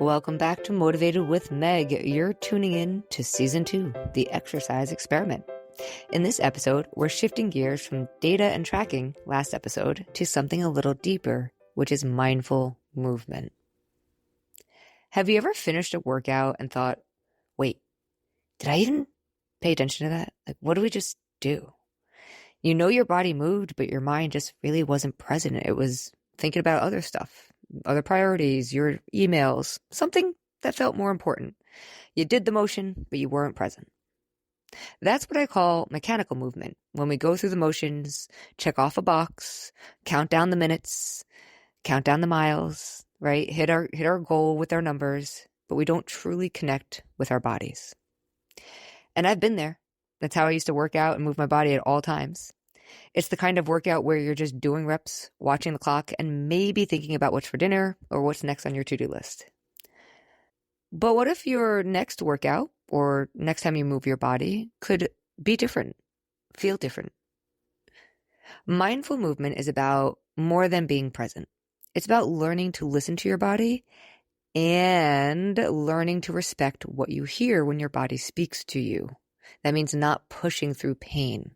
Welcome back to Motivated with Meg. You're tuning in to Season 2, The Exercise Experiment. In this episode, we're shifting gears from data and tracking, last episode, to something a little deeper, which is mindful movement. Have you ever finished a workout and thought, wait, did I even pay attention to that? Like, what did we just do? You know your body moved, but your mind just really wasn't present. It was thinking about other stuff, other priorities, your emails, something that felt more important. You did the motion, but you weren't present. That's what I call mechanical movement. When we go through the motions, check off a box, count down the minutes, count down the miles, right? Hit our goal with our numbers, but we don't truly connect with our bodies. And I've been there. That's how I used to work out and move my body at all times. It's the kind of workout where you're just doing reps, watching the clock, and maybe thinking about what's for dinner or what's next on your to-do list. But what if your next workout or next time you move your body could be different, feel different? Mindful movement is about more than being present. It's about learning to listen to your body and learning to respect what you hear when your body speaks to you. That means not pushing through pain.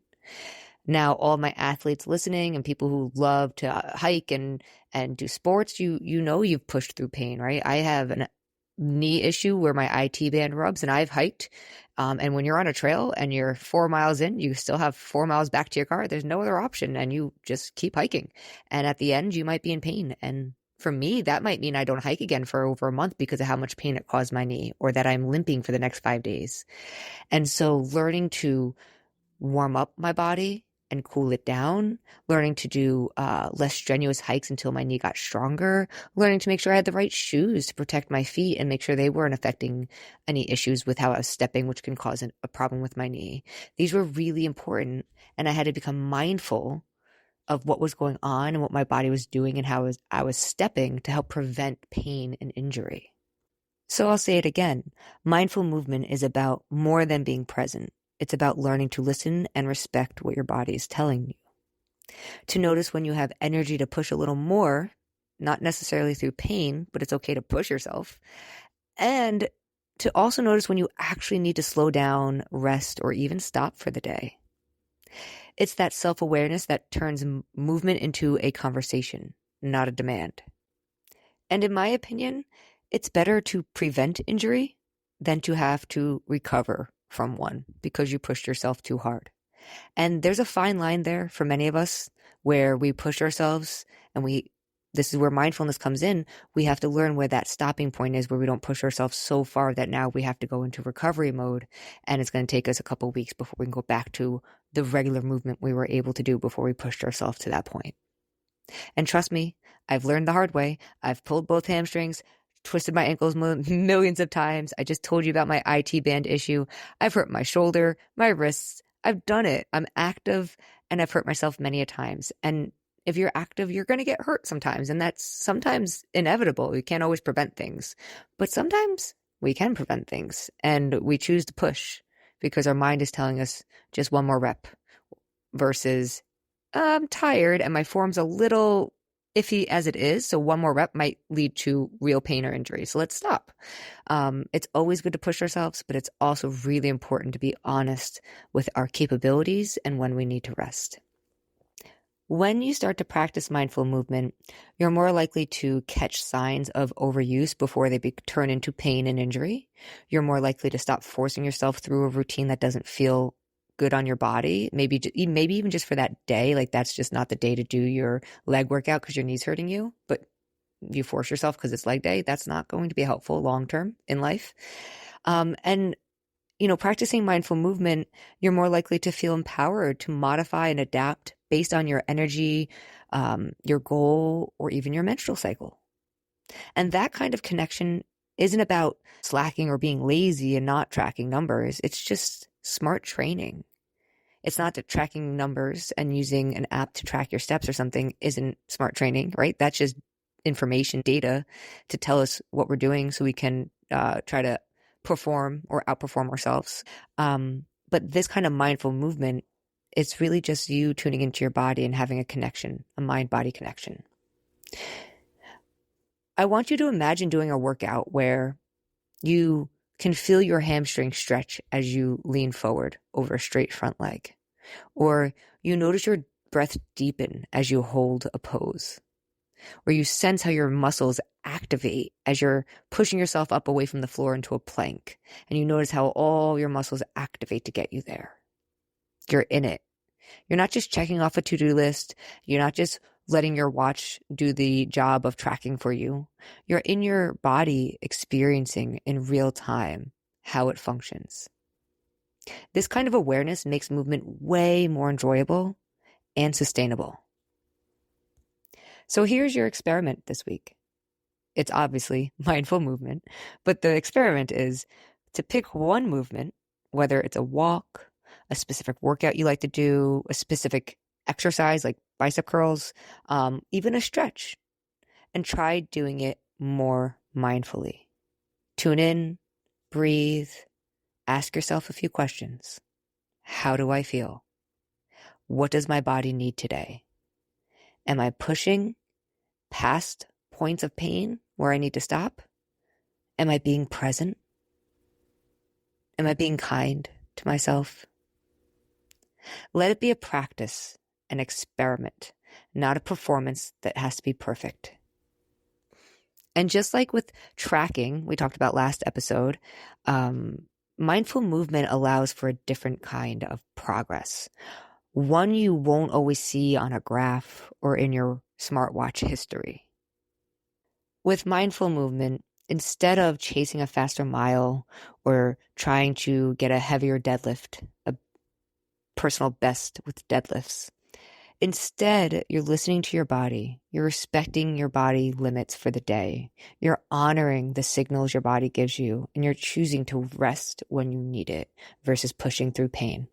Now, all my athletes listening and people who love to hike and do sports, you know you've pushed through pain, right? I have a knee issue where my IT band rubs, and I've hiked. And when you're on a trail and you're 4 miles in, you still have 4 miles back to your car. There's no other option, and you just keep hiking. And at the end, you might be in pain. And for me, that might mean I don't hike again for over a month because of how much pain it caused my knee, or that I'm limping for the next 5 days. And so learning to warm up my body and cool it down, learning to do less strenuous hikes until my knee got stronger, learning to make sure I had the right shoes to protect my feet and make sure they weren't affecting any issues with how I was stepping, which can cause a problem with my knee. These were really important, and I had to become mindful of what was going on and what my body was doing and how I was stepping to help prevent pain and injury. So I'll say it again. Mindful movement is about more than being present. It's about learning to listen and respect what your body is telling you. To notice when you have energy to push a little more, not necessarily through pain, but it's okay to push yourself. And to also notice when you actually need to slow down, rest, or even stop for the day. It's that self-awareness that turns movement into a conversation, not a demand. And in my opinion, it's better to prevent injury than to have to recover from one because you pushed yourself too hard. And there's a fine line there for many of us where we push ourselves, and this is where mindfulness comes in. We have to learn where that stopping point is, where we don't push ourselves so far that now we have to go into recovery mode, and it's going to take us a couple of weeks before we can go back to the regular movement we were able to do before we pushed ourselves to that point. And trust me, I've learned the hard way. I've pulled both hamstrings, twisted my ankles millions of times. I just told you about my IT band issue. I've hurt my shoulder, my wrists. I've done it. I'm active, and I've hurt myself many a times. And if you're active, you're going to get hurt sometimes. And that's sometimes inevitable. We can't always prevent things, but sometimes we can prevent things, and we choose to push because our mind is telling us just one more rep versus I'm tired and my form's a little iffy as it is, so one more rep might lead to real pain or injury. So let's stop. It's always good to push ourselves, but it's also really important to be honest with our capabilities and when we need to rest. When you start to practice mindful movement, you're more likely to catch signs of overuse before they turn into pain and injury. You're more likely to stop forcing yourself through a routine that doesn't feel good on your body, maybe even just for that day. Like that's just not the day to do your leg workout because your knee's hurting you, but you force yourself because it's leg day. That's not going to be helpful long-term in life. And practicing mindful movement, you're more likely to feel empowered to modify and adapt based on your energy, your goal, or even your menstrual cycle. And that kind of connection isn't about slacking or being lazy and not tracking numbers. It's just smart training. It's not that tracking numbers and using an app to track your steps or something isn't smart training, right? That's just information, data to tell us what we're doing so we can try to perform or outperform ourselves. But this kind of mindful movement, it's really just you tuning into your body and having a connection, a mind-body connection. I want you to imagine doing a workout where you can feel your hamstring stretch as you lean forward over a straight front leg, or you notice your breath deepen as you hold a pose, or you sense how your muscles activate as you're pushing yourself up away from the floor into a plank, and you notice how all your muscles activate to get you there. You're in it. You're not just checking off a to-do list. You're not just letting your watch do the job of tracking for you. You're in your body experiencing in real time how it functions. This kind of awareness makes movement way more enjoyable and sustainable. So here's your experiment this week. It's obviously mindful movement, but the experiment is to pick one movement, whether it's a walk, a specific workout you like to do, a specific exercise like bicep curls, even a stretch, and try doing it more mindfully. Tune in, breathe, ask yourself a few questions. How do I feel? What does my body need today? Am I pushing past points of pain where I need to stop? Am I being present? Am I being kind to myself? Let it be a practice, an experiment, not a performance that has to be perfect. And just like with tracking, we talked about last episode, mindful movement allows for a different kind of progress. One you won't always see on a graph or in your smartwatch history. With mindful movement, instead of chasing a faster mile or trying to get a heavier deadlift, a personal best with deadlifts, instead, you're listening to your body. You're respecting your body limits for the day. You're honoring the signals your body gives you, and you're choosing to rest when you need it versus pushing through pain.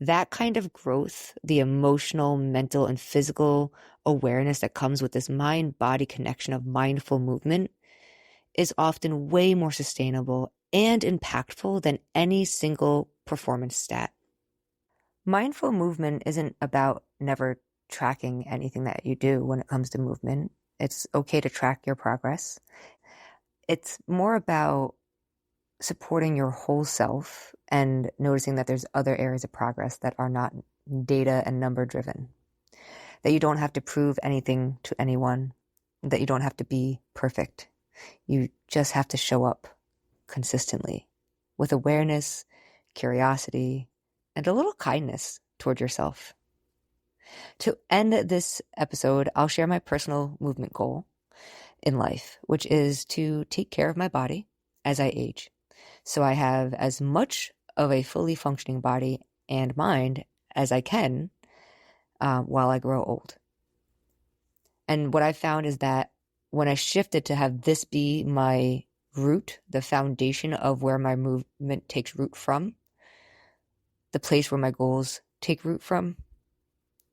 That kind of growth, the emotional, mental, and physical awareness that comes with this mind-body connection of mindful movement is often way more sustainable and impactful than any single performance stat. Mindful movement isn't about never tracking anything that you do when it comes to movement. It's okay to track your progress. It's more about supporting your whole self and noticing that there's other areas of progress that are not data and number driven. That you don't have to prove anything to anyone. That you don't have to be perfect. You just have to show up consistently with awareness, curiosity, and a little kindness toward yourself. To end this episode, I'll share my personal movement goal in life, which is to take care of my body as I age. So I have as much of a fully functioning body and mind as I can while I grow old. And what I found is that when I shifted to have this be my root, the foundation of where my movement takes root from, the place where my goals take root from,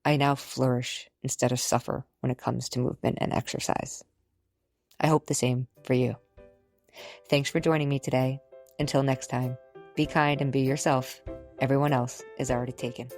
I now flourish instead of suffer when it comes to movement and exercise. I hope the same for you. Thanks for joining me today. Until next time, be kind and be yourself. Everyone else is already taken.